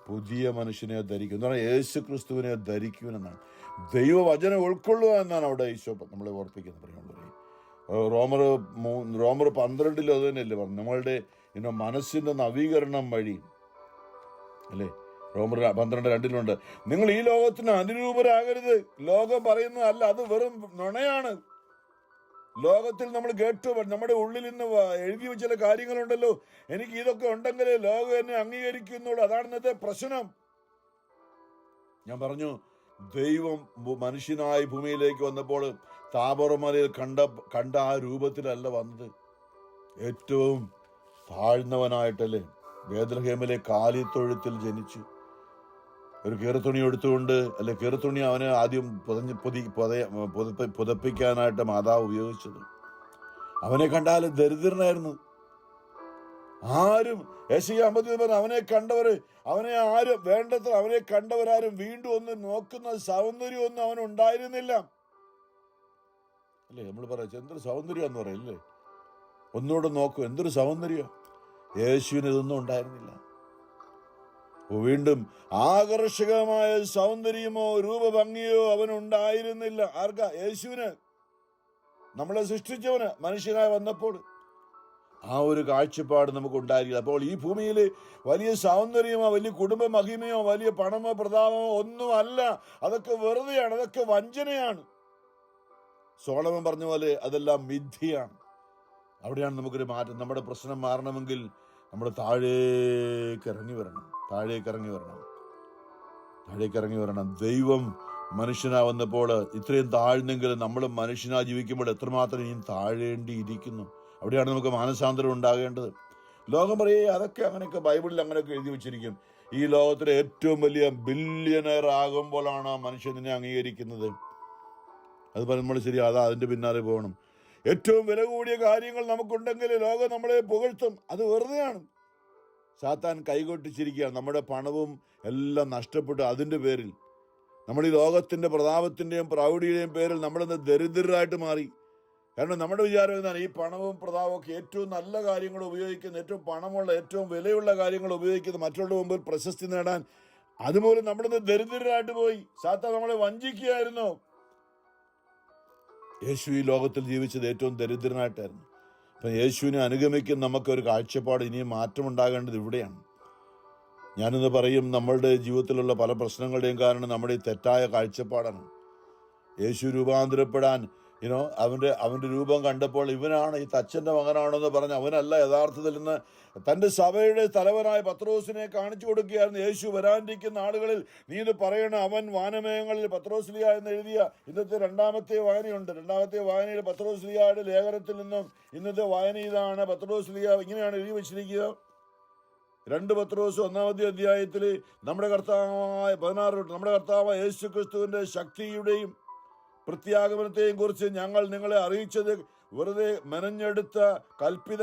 പുതിയ മനുഷ്യനെ ധരിക്കും എന്ന് പറഞ്ഞാൽ യേശു ക്രിസ്തുവിനെ ധരിക്കുമെന്നാണ്. ദൈവവചനം ഉൾക്കൊള്ളുക എന്നാണ് അവിടെ ഈശോ നമ്മളെ ഓർപ്പിക്കുന്നത്. പറയുന്നത് റോമർ 12 അത് തന്നെയല്ലേ പറഞ്ഞു, നമ്മളുടെ മനസ്സിന്റെ നവീകരണം വഴി അല്ലേ. റോമർ 12:2 നിങ്ങൾ ഈ ലോകത്തിന് അനുരൂപരാകരുത്. ലോകം പറയുന്നതല്ല, അത് വെറും നുണയാണ്. ലോകത്തിൽ നമ്മൾ കേട്ടു, നമ്മുടെ ഉള്ളിൽ നിന്ന് എഴുതി വെച്ച ചില കാര്യങ്ങളുണ്ടല്ലോ, എനിക്ക് ഇതൊക്കെ ഉണ്ടെങ്കിലേ ലോകം എന്നെ അംഗീകരിക്കുന്നുള്ളൂ. അതാണ് ഇന്നത്തെ പ്രശ്നം. ഞാൻ പറഞ്ഞു, ദൈവം മനുഷ്യനായി ഭൂമിയിലേക്ക് വന്നപ്പോൾ താബോർ മലയിൽ കണ്ട ആ രൂപത്തിലല്ല വന്നത്. ഏറ്റവും താഴ്ന്നവനായിട്ടല്ലേ ബേത്ലഹേമിലെ കാലിത്തൊഴുത്തിൽ ജനിച്ചു. ഒരു കീറത്തുണി എടുത്തുകൊണ്ട്, അല്ലെ കീറത്തുണി അവനെ ആദ്യം പുതപ്പിക്കാനായിട്ട് മാതാവ് ഉപയോഗിച്ചത്. അവനെ കണ്ടാൽ ദരിദ്രനായിരുന്നു. ആരും യെശയ്യാ 50 പറഞ്ഞു, അവനെ കണ്ടവര് അവനെ ആരും വേണ്ടത്ര അവനെ കണ്ടവരാരും വീണ്ടും ഒന്ന് നോക്കുന്ന സൗന്ദര്യമൊന്നും അവനുണ്ടായിരുന്നില്ല. അല്ലേ നമ്മൾ പറയാം, എന്തൊരു സൗന്ദര്യം എന്ന് പറയല്ലേ, ഒന്നുകൂടെ നോക്കൂ, എന്തൊരു സൗന്ദര്യം. യേശുവിന് ഇതൊന്നും ഉണ്ടായിരുന്നില്ല. വീണ്ടും ആകർഷകമായ സൗന്ദര്യമോ രൂപഭംഗിയോ അവനുണ്ടായിരുന്നില്ല. ആർക്കാ? യേശുവിന്, നമ്മളെ സൃഷ്ടിച്ചവന് മനുഷ്യനായി വന്നപ്പോൾ ആ ഒരു കാഴ്ചപ്പാട് നമുക്ക് ഉണ്ടായിരിക്കും. അപ്പോൾ ഈ ഭൂമിയിൽ വലിയ സൗന്ദര്യമോ വലിയ കുടുംബ മഹിമയോ വലിയ പണമോ പ്രതാപമോ ഒന്നുമല്ല. അതൊക്കെ വെറുതെയാണ്, അതൊക്കെ വഞ്ചനയാണ്. സോളമൻ പറഞ്ഞ പോലെ അതെല്ലാം മിഥ്യയാണ്. അവിടെയാണ് നമുക്കൊരു മാറ്റം. നമ്മുടെ പ്രശ്നം മാറണമെങ്കിൽ നമ്മൾ താഴേക്ക് ഇറങ്ങി വരണം. ദൈവം മനുഷ്യനാ വന്നപ്പോൾ ഇത്രയും താഴ്ന്നെങ്കിലും നമ്മൾ മനുഷ്യനാ ജീവിക്കുമ്പോൾ എത്രമാത്രം ഇനിയും താഴേണ്ടിയിരിക്കുന്നു. അവിടെയാണ് നമുക്ക് മാനസാന്തരം ഉണ്ടാകേണ്ടത്. ലോകം പറയേ അതൊക്കെ അങ്ങനെയൊക്കെ ബൈബിളിൽ അങ്ങനെയൊക്കെ എഴുതി വെച്ചിരിക്കും. ഈ ലോകത്തിലെ ഏറ്റവും വലിയ ബില്യണയർ ആകുമ്പോഴാണ് മനുഷ്യൻ നിന്നെ അംഗീകരിക്കുന്നത്. അത് നമ്മൾ ശരി, അതിന്റെ പിന്നാലെ പോകണം. ഏറ്റവും വില കൂടിയ കാര്യങ്ങൾ നമുക്കുണ്ടെങ്കിൽ ലോകം നമ്മളെ പുകഴ്ത്തും. അത് വെറുതെയാണ്. സാത്താൻ കൈകൊട്ടിച്ചിരിക്കുകയാണ്. നമ്മുടെ പണവും എല്ലാം നഷ്ടപ്പെട്ടു. അതിൻ്റെ പേരിൽ നമ്മൾ ഈ ലോകത്തിൻ്റെ പ്രതാപത്തിൻ്റെയും പ്രൗഢിയുടെയും പേരിൽ നമ്മളിന്ന് ദരിദ്രരായിട്ട് മാറി. കാരണം നമ്മുടെ വിചാരം എന്താണ്, ഈ പണവും പ്രതാപവും ഒക്കെ ഏറ്റവും നല്ല കാര്യങ്ങൾ ഉപയോഗിക്കുന്ന, ഏറ്റവും പണമുള്ള ഏറ്റവും വിലയുള്ള കാര്യങ്ങൾ ഉപയോഗിക്കുന്ന, മറ്റുള്ള മുമ്പിൽ പ്രശസ്തി നേടാൻ. അതുപോലെ നമ്മളിന്ന് ദരിദ്രരായിട്ട് പോയി. സാത്താൻ നമ്മളെ വഞ്ചിക്കുകയായിരുന്നു. യേശു ഈ ലോകത്തിൽ ജീവിച്ചത് ഏറ്റവും ദരിദ്രനായിട്ടായിരുന്നു. അപ്പം യേശുവിനെ അനുഗമിക്കുന്ന നമുക്കൊരു കാഴ്ചപ്പാട് ഇനിയും മാറ്റമുണ്ടാകേണ്ടത് ഇവിടെയാണ്. ഞാനിന്ന് പറയും, നമ്മളുടെ ജീവിതത്തിലുള്ള പല പ്രശ്നങ്ങളുടെയും കാരണം നമ്മുടെ ഈ തെറ്റായ കാഴ്ചപ്പാടാണ്. യേശു രൂപാന്തരപ്പെടാൻ അവന്റെ രൂപം കണ്ടപ്പോൾ ഇവനാണ് ഈ തച്ചൻ്റെ മകനാണെന്ന് പറഞ്ഞ് അവനല്ല യഥാർത്ഥത്തിൽ നിന്ന് തൻ്റെ സഭയുടെ തലവനായ പത്രോസിനെ കാണിച്ചു കൊടുക്കുകയായിരുന്നു. യേശു വരാനിരിക്കുന്ന ആളുകളിൽ നീ ഇത് പറയണം, അവൻ വാനമേഘങ്ങളിൽ പത്രോസ്ലിയ എന്ന് എഴുതിയ ഇന്നത്തെ രണ്ടാമത്തെ വായനയുണ്ട്. രണ്ടാമത്തെ വായനയിൽ പത്രോസ്ലിയയുടെ ലേഖനത്തിൽ നിന്നും ഇന്നത്തെ വായന ഇതാണ്. പത്രോസ്ലിയ ഇങ്ങനെയാണ് എഴുതി വെച്ചിരിക്കുക. 2 പത്രോസ് 1-ാമത്തെ അധ്യായത്തിൽ നമ്മുടെ കർത്താവായ 16 നമ്മുടെ കർത്താവായ യേശു ക്രിസ്തുവിന്റെ ശക്തിയുടെയും പ്രത്യാഗമനത്തെയും കുറിച്ച് ഞങ്ങൾ നിങ്ങളെ അറിയിച്ചത് വെറുതെ മെനഞ്ഞെടുത്ത കൽപ്പിത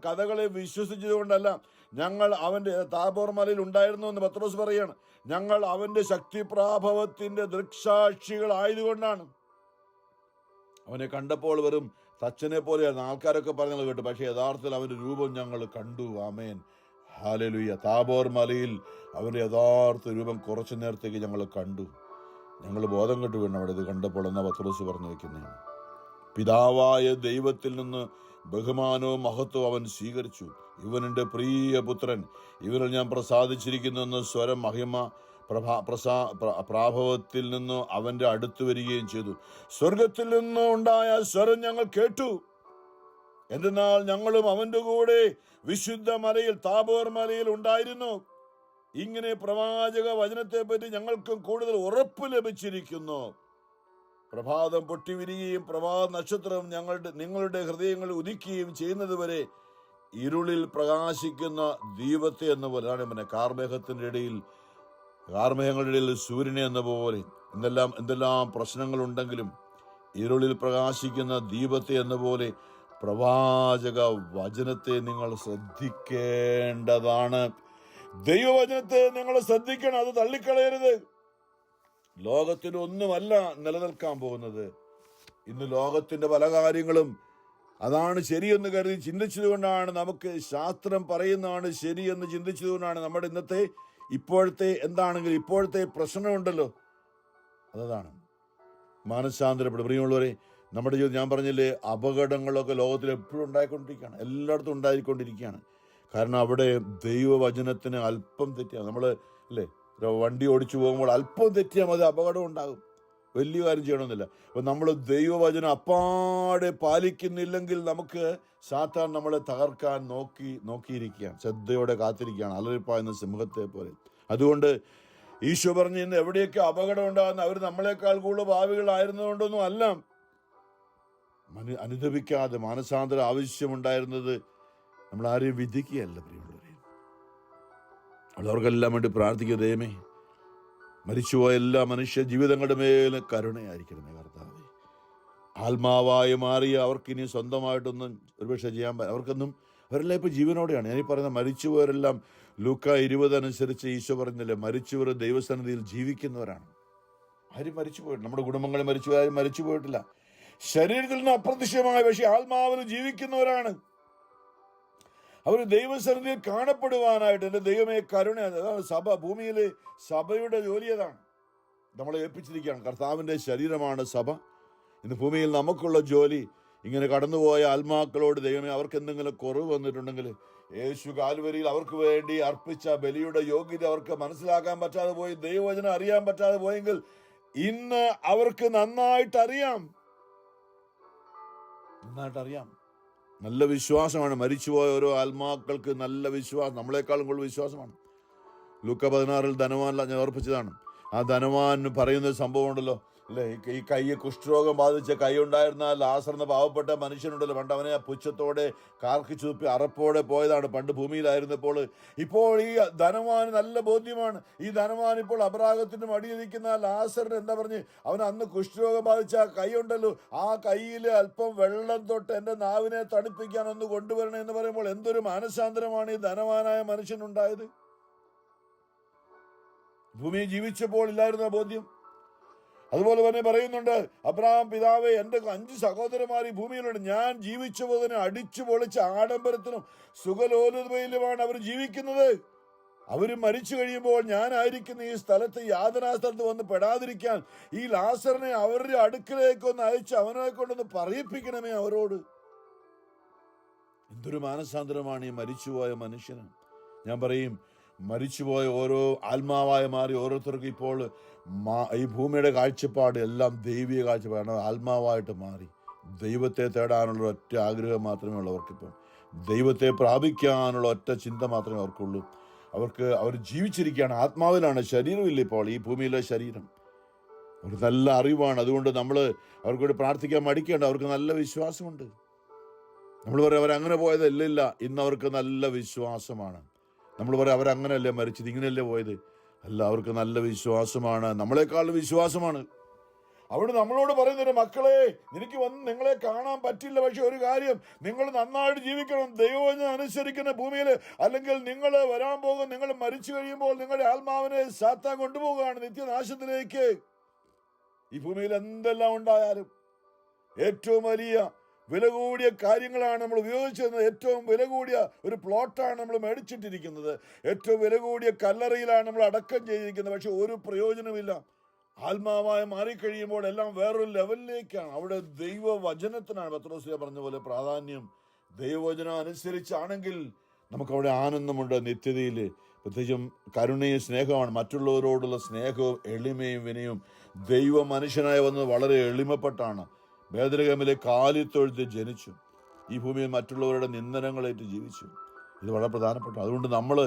കഥകളെ വിശ്വസിച്ചതുകൊണ്ടല്ല, ഞങ്ങൾ അവന്റെ താബോർ മലയിൽ ഉണ്ടായിരുന്നു എന്ന് പത്രോസ് പറയാണ്. ഞങ്ങൾ അവന്റെ ശക്തിപ്രാഭവത്തിന്റെ ദൃക്സാക്ഷികളായതുകൊണ്ടാണ്. അവനെ കണ്ടപ്പോൾ വെറും തച്ചനെ പോലെയായിരുന്നു. ആൾക്കാരൊക്കെ പറഞ്ഞത് കേട്ടു, പക്ഷേ യഥാർത്ഥത്തിൽ അവന്റെ രൂപം ഞങ്ങൾ കണ്ടു. ആമേൻ, ഹല്ലേലൂയ. താബോർ മലയിൽ അവന്റെ യഥാർത്ഥ രൂപം കുറച്ചു നേരത്തേക്ക് ഞങ്ങൾ കണ്ടു. ഞങ്ങൾ ബോധം കെട്ടു വീണു അവിടെ ഇത് കണ്ടപ്പോൾ എന്ന പത്രോസ് പറഞ്ഞു വെക്കുന്നതാണ്. പിതാവായ ദൈവത്തിൽ നിന്ന് ബഹുമാനവും മഹത്വവും അവൻ സ്വീകരിച്ചു. ഇവൻ എൻ്റെ പ്രിയ പുത്രൻ, ഇവനിൽ ഞാൻ പ്രസാദിച്ചിരിക്കുന്നെന്ന് സ്വരം മഹിമ പ്രാഭവത്തിൽ നിന്ന് അവന്റെ അടുത്ത് വരികയും ചെയ്തു. സ്വർഗത്തിൽ നിന്ന് ഉണ്ടായ സ്വരം ഞങ്ങൾ കേട്ടു. എന്തെന്നാൽ ഞങ്ങളും അവന്റെ കൂടെ വിശുദ്ധ മലയിൽ താബോർ മലയിൽ ഉണ്ടായിരുന്നു. ഇങ്ങനെ പ്രവാചക വചനത്തെ പറ്റി ഞങ്ങൾക്കും കൂടുതൽ ഉറപ്പ് ലഭിച്ചിരിക്കുന്നു. പ്രഭാതം പൊട്ടിവിരിയുകയും പ്രഭാത നക്ഷത്രം നിങ്ങളുടെ ഹൃദയങ്ങളിൽ ഉദിക്കുകയും ചെയ്യുന്നത് വരെ ഇരുളിൽ പ്രകാശിക്കുന്ന ദീപത്തെ എന്ന പോലെയാണ്. കാർമേഘങ്ങളുടെ ഇടയിൽ സൂര്യനെ എന്ന പോലെ എന്തെല്ലാം പ്രശ്നങ്ങളുണ്ടെങ്കിലും ഇരുളിൽ പ്രകാശിക്കുന്ന ദീപത്തെ എന്ന പോലെ പ്രവാചക വചനത്തെ നിങ്ങൾ ശ്രദ്ധിക്കേണ്ടതാണ്. ദൈവവചനത്തെ നിങ്ങൾ ശ്രദ്ധിക്കണം, അത് തള്ളിക്കളയരുത്. ലോകത്തിലൊന്നുമല്ല നിലനിൽക്കാൻ പോകുന്നത്. ഇന്ന് ലോകത്തിന്റെ പല കാര്യങ്ങളും അതാണ് ശരിയെന്ന് കരുതി ചിന്തിച്ചതുകൊണ്ടാണ്, നമുക്ക് ശാസ്ത്രം പറയുന്നതാണ് ശരിയെന്ന് ചിന്തിച്ചതുകൊണ്ടാണ് നമ്മുടെ ഇന്നത്തെ ഇപ്പോഴത്തെ എന്താണെങ്കിലും ഇപ്പോഴത്തെ പ്രശ്നമുണ്ടല്ലോ, അതാണ് മാനസാന്തരപ്പെടും. പ്രിയമുള്ളവരെ, നമ്മുടെ ജീവിതം ഞാൻ പറഞ്ഞില്ലേ, അപകടങ്ങളൊക്കെ ലോകത്തിൽ എപ്പോഴും ഉണ്ടായിക്കൊണ്ടിരിക്കുകയാണ്, എല്ലായിടത്തും ഉണ്ടായിക്കൊണ്ടിരിക്കുകയാണ്. കാരണം അവിടെ ദൈവവചനത്തിന് അല്പം തെറ്റിയാൽ, നമ്മൾ അല്ലേ വണ്ടി ഓടിച്ചു പോകുമ്പോൾ അല്പം തെറ്റിയാൽ മതി, അപകടം ഉണ്ടാകും. വലിയ കാര്യം ചെയ്യണമെന്നില്ല. അപ്പം നമ്മൾ ദൈവവചനം അപ്പാടെ പാലിക്കുന്നില്ലെങ്കിൽ നമുക്ക് സാത്താൻ നമ്മളെ തകർക്കാൻ നോക്കിയിരിക്കുകയാണ്, ശ്രദ്ധയോടെ കാത്തിരിക്കുകയാണ്, അലറിപ്പായുന്ന സിംഹത്തെ പോലെ. അതുകൊണ്ട് ഈശോ പറഞ്ഞ് ഇന്ന് എവിടെയൊക്കെ അപകടം ഉണ്ടാകുന്ന അവർ നമ്മളെക്കാൾ കൂടുതൽ ഭാവികളായിരുന്നതുകൊണ്ടൊന്നും അല്ല, അനുദപിക്കാതെ മാനസാന്തരം ആവശ്യമുണ്ടായിരുന്നത് നമ്മൾ ആരെയും വിധിക്കുകയല്ല. പ്രിയമുള്ളവരെ, അവർക്കെല്ലാം വേണ്ടി പ്രാർത്ഥിക്കുക. ദൈവമേ, മരിച്ചുപോയ എല്ലാ മനുഷ്യ ജീവിതങ്ങളുടെ മേലെ കരുണയായിരിക്കണമേ കർത്താവേ. ആത്മാവായി മാറിയ അവർക്കിനി സ്വന്തമായിട്ടൊന്നും ഒരുപക്ഷെ ചെയ്യാൻ അവർക്കൊന്നും, അവരെല്ലാം ഇപ്പോൾ ജീവനോടെയാണ്. ഞാനീ പറയുന്ന മരിച്ചുപോയവരെല്ലാം ലൂക്ക 20 അനുസരിച്ച് ഈശോ പറഞ്ഞില്ലേ, മരിച്ചവർ ദൈവസന്നിധിയിൽ ജീവിക്കുന്നവരാണ്. ആരും മരിച്ചു പോയിട്ടില്ല, നമ്മുടെ കുടുംബങ്ങൾ ആരും മരിച്ചു പോയിട്ടില്ല. ശരീരത്തിൽ നിന്ന് അപ്രത്യക്ഷമായ പക്ഷേ ആത്മാവിൽ ജീവിക്കുന്നവരാണ്. അവർ ദൈവസന്നിധിയിൽ കാണപ്പെടുവാനായിട്ട് എൻ്റെ ദൈവമേ കരുണ. അതാണ് സഭ, ഭൂമിയിലെ സഭയുടെ ജോലി അതാണ്. നമ്മളെ ഏൽപ്പിച്ചിരിക്കുകയാണ്. കർത്താവിൻ്റെ ശരീരമാണ് സഭ. ഇന്ന് ഭൂമിയിൽ നമുക്കുള്ള ജോലി ഇങ്ങനെ കടന്നുപോയ ആത്മാക്കളോട് ദൈവമേ അവർക്ക് എന്തെങ്കിലും കുറവ് വന്നിട്ടുണ്ടെങ്കിൽ, യേശു കാൽവരിയിൽ അവർക്ക് വേണ്ടി അർപ്പിച്ച ബലിയുടെ യോഗ്യത അവർക്ക് മനസ്സിലാക്കാൻ പറ്റാതെ പോയി, ദൈവവചനം അറിയാൻ പറ്റാതെ പോയെങ്കിൽ ഇന്ന് അവർക്ക് നന്നായിട്ടറിയാം. നല്ല വിശ്വാസമാണ്. മരിച്ചുപോയ ഓരോ ആത്മാക്കൾക്ക് നല്ല വിശ്വാസം, നമ്മളെക്കാളും കൂടുതൽ വിശ്വാസമാണ്. ലൂക്ക 16 ധനവാൻ ഞാൻ ഓർപ്പിച്ചതാണ്. ആ ധനവാൻ പറയുന്ന സംഭവം ഉണ്ടല്ലോ അല്ലേ, ഈ കൈ കുഷ്ഠരോഗം ബാധിച്ച കൈ ഉണ്ടായിരുന്ന ലാസർ എന്ന പാവപ്പെട്ട മനുഷ്യനുണ്ടല്ലോ, പണ്ട് അവനെ പുച്ഛത്തോടെ കാർക്കിച്ചു തുപ്പി അറപ്പോടെ പോയതാണ് പണ്ട് ഭൂമിയിലായിരുന്നപ്പോൾ. ഇപ്പോൾ ഈ ധനവാന് നല്ല ബോധ്യമാണ്. ഈ ധനവാൻ ഇപ്പോൾ അബ്രാഹത്തിന്റെ മടിയിരിക്കുന്ന ലാസറിന് എന്താ പറഞ്ഞ്, അവൻ അന്ന് കുഷ്ഠരോഗം ബാധിച്ച ആ കൈ ഉണ്ടല്ലോ, ആ കൈയിൽ അല്പം വെള്ളം തൊട്ട് എൻ്റെ നാവിനെ തണുപ്പിക്കാൻ ഒന്ന് കൊണ്ടുവരണേ എന്ന് പറയുമ്പോൾ എന്തൊരു മാനസാന്തരമാണ് ഈ ധനവാനായ മനുഷ്യനുണ്ടായത്. ഭൂമിയിൽ ജീവിച്ചപ്പോൾ ഇല്ലായിരുന്ന ബോധ്യം. അതുപോലെ തന്നെ പറയുന്നുണ്ട്, അബ്രഹാം പിതാവേ, എൻ്റെ 5 സഹോദരന്മാർ ഈ ഭൂമിയിലുണ്ട്, ഞാൻ ജീവിച്ചതിനെ അടിച്ചു പൊളിച്ച ആഡംബരത്തിനും സുഖലോലുതയിലുമാണ് അവർ ജീവിക്കുന്നത്. അവർ മരിച്ചു കഴിയുമ്പോൾ ഞാനായിരിക്കുന്ന ഈ സ്ഥലത്ത്, യാതനാ സ്ഥലത്ത് വന്ന് പെടാതിരിക്കാൻ ഈ ലാസറിനെ അവരുടെ അടുക്കലേക്കൊന്ന് അയച്ച് അവനെ കൊണ്ടൊന്ന് പറയിപ്പിക്കണമേ അവരോട്. എന്തൊരു മാനസാന്തരമാണ് ഈ മരിച്ചുപോയ മനുഷ്യന്. ഞാൻ പറയും, മരിച്ചുപോയ ഓരോ ആത്മാവായി മാറി ഓരോരുത്തർക്കും ഇപ്പോൾ ഈ ഭൂമിയുടെ കാഴ്ചപ്പാട് എല്ലാം ദൈവിക കാഴ്ചപ്പാടാണ്. ആത്മാവായിട്ട് മാറി ദൈവത്തെ തേടാനുള്ള ഒറ്റ ആഗ്രഹം മാത്രമേ ഉള്ളൂ അവർക്കിപ്പം. ദൈവത്തെ പ്രാപിക്കാനുള്ള ഒറ്റ ചിന്ത മാത്രമേ അവർക്കുള്ളൂ. അവർ ജീവിച്ചിരിക്കുകയാണ്, ആത്മാവിലാണ്, ശരീരമില്ല ഇപ്പോൾ ഈ ഭൂമിയിലെ ശരീരം. ഒരു നല്ല അറിവാണ്. അതുകൊണ്ട് നമ്മൾ അവർക്കൂടി പ്രാർത്ഥിക്കാൻ മടിക്കേണ്ട. അവർക്ക് നല്ല വിശ്വാസമുണ്ട്. നമ്മൾ പറയും അവരങ്ങനെ പോയതല്ല, ഇല്ല, ഇന്ന് അവർക്ക് നല്ല വിശ്വാസമാണ്. നമ്മൾ പറയും അവരങ്ങനെയല്ലേ മരിച്ചത്, ഇങ്ങനെയല്ലേ പോയത്, അല്ല, അവർക്ക് നല്ല വിശ്വാസമാണ്, നമ്മളെക്കാളും വിശ്വാസമാണ്. അവിടെ നമ്മളോട് പറയുന്നൊരു, മക്കളെ, എനിക്ക് വന്ന് നിങ്ങളെ കാണാൻ പറ്റില്ല, പക്ഷെ ഒരു കാര്യം, നിങ്ങൾ നന്നായിട്ട് ജീവിക്കണം, ദൈവവചനം അനുസരിക്കുന്ന ഭൂമിയിൽ, അല്ലെങ്കിൽ നിങ്ങൾ വരാൻ പോകും, നിങ്ങൾ മരിച്ചു കഴിയുമ്പോൾ നിങ്ങളുടെ ആത്മാവിനെ സാത്താൻ കൊണ്ടുപോവുകയാണ് നിത്യനാശത്തിലേക്ക്. ഈ ഭൂമിയിൽ എന്തെല്ലാം ഉണ്ടായാലും ഏറ്റവും വലിയ വില കൂടിയ കാര്യങ്ങളാണ് നമ്മൾ ഉപയോഗിച്ചിരുന്നത്. ഏറ്റവും വില കൂടിയ ഒരു പ്ലോട്ടാണ് നമ്മൾ മേടിച്ചിട്ടിരിക്കുന്നത്. ഏറ്റവും വില കൂടിയ കല്ലറയിലാണ് നമ്മൾ അടക്കം ചെയ്തിരിക്കുന്നത്. പക്ഷെ ഒരു പ്രയോജനമില്ല. ആത്മാവായി മാറിക്കഴിയുമ്പോൾ എല്ലാം വേറൊരു ലെവലിലേക്കാണ്. അവിടെ ദൈവവചനത്തിനാണ് പത്രോസ് പറഞ്ഞ പോലെ പ്രാധാന്യം. ദൈവവചനം അനുസരിച്ചാണെങ്കിൽ നമുക്കവിടെ ആനന്ദമുണ്ട് നിത്യതയിൽ. പ്രത്യേകിച്ചും കരുണയും സ്നേഹമാണ്, മറ്റുള്ളവരോടുള്ള സ്നേഹവും എളിമയും വിനയവും. ദൈവ മനുഷ്യനായി വന്നത് വളരെ എളിമപ്പെട്ടാണ്. ബേത്ലഹേമിലെ കാലിത്തൊഴുത്തിൽ ജനിച്ചു. ഈ ഭൂമിയിൽ മറ്റുള്ളവരുടെ നിന്ദനങ്ങളേറ്റ് ജീവിച്ചു. ഇത് വളരെ പ്രധാനപ്പെട്ട. അതുകൊണ്ട് നമ്മൾ